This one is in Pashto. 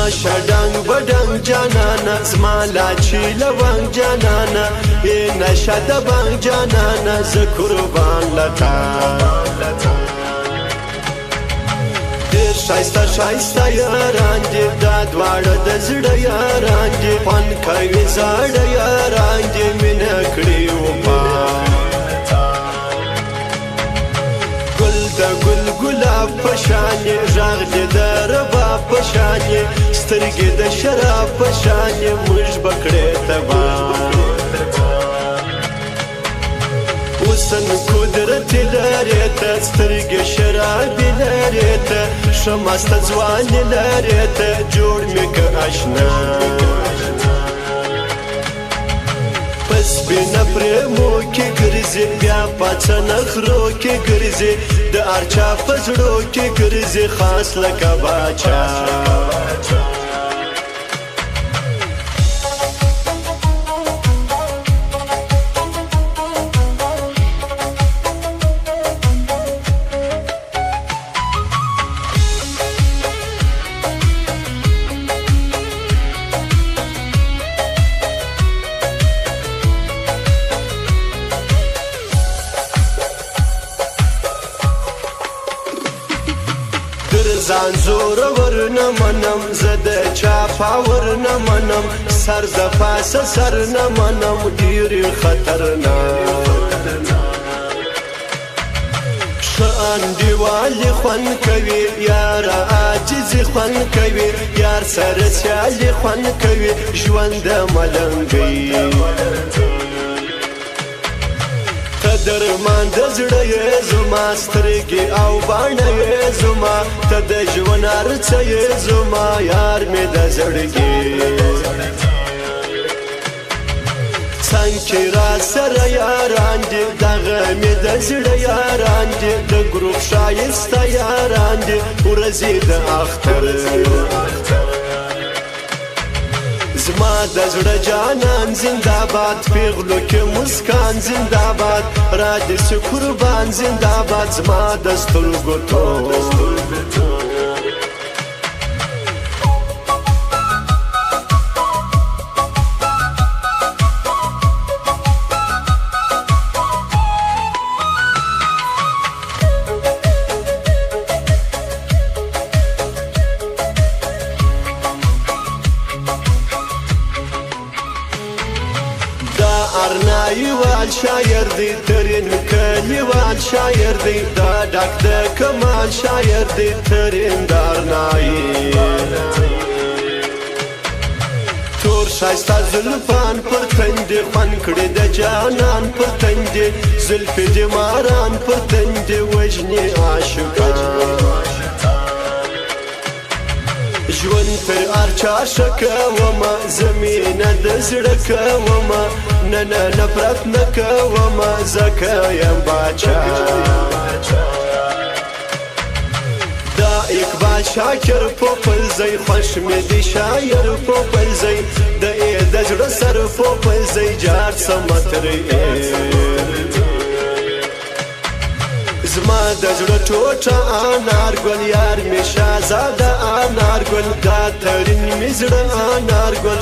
باشه دنگ بدنگ جانانا زمالا چی لونگ جانانا این نشده بانگ جانانا ز قربان لتا دیر شایسته شایسته یاران دی دا دواړه د زړه یاران دی خوند کوي زاړه یاران دی مینه کړي وفا گل د گل ګلاب په شان غږ دې د رباب په شان سترګې د شراب په شان موږ به کړې تبا حسن قدرت لري ته سترګې شرابي لري ته ښه مسته ځواني لري ته جوړ مې که اشنا په سپینه پرېمو کې ګرځې بیا پاڅه نخرو کې ګرځې د هر چا په زړو کې ګرځې خاص لکه باچا ځان زور ورنه منم زه د چا پاور نه منم سر د پاسه سر نه منم ډېر خطرناک ښه انډیوالي خوند کوي یاره عاجزي خوند کوي یار سره سیالي خوند کوي ژوند د ملنګۍ درمان د زړه یې زما سترګې او باڼه یې زما ته د ژوند هر څه یې زما یار مې د زړګي څنګ چې را سره یاران دي دغه مې د زړه یاران دي د ګروپ ښایسته یاران دي ورځې د اختر زما د زړه جانان زنده‌باد پیغلو کې مسکان زنده‌باد را دې سي قربان زنده‌باد زما د سترګو تور ارنایوال شاعر دی ترین کلیوال شاعر دی دا ډک د کمال شاعر دی ترین د ارنایي تور ښایسته زلفان پر تندي خوند کړي د جانان پر تندي زلفې دې ماران پر تندي وژني عاشقان ژوند تر هر چا ښه کومه زمینه د زړه کومه نه نه نفرت نه کومه ځکه یم باچا دا اقبال شاکر پوپل ځای خوښ مې دی شاعر پوپل ځای د زړه سر پوپل ځای جار سمتري زما د زړه ټوټه انار ګل یار مې شهزاده انار ګل دا ترین مې زړه انار ګل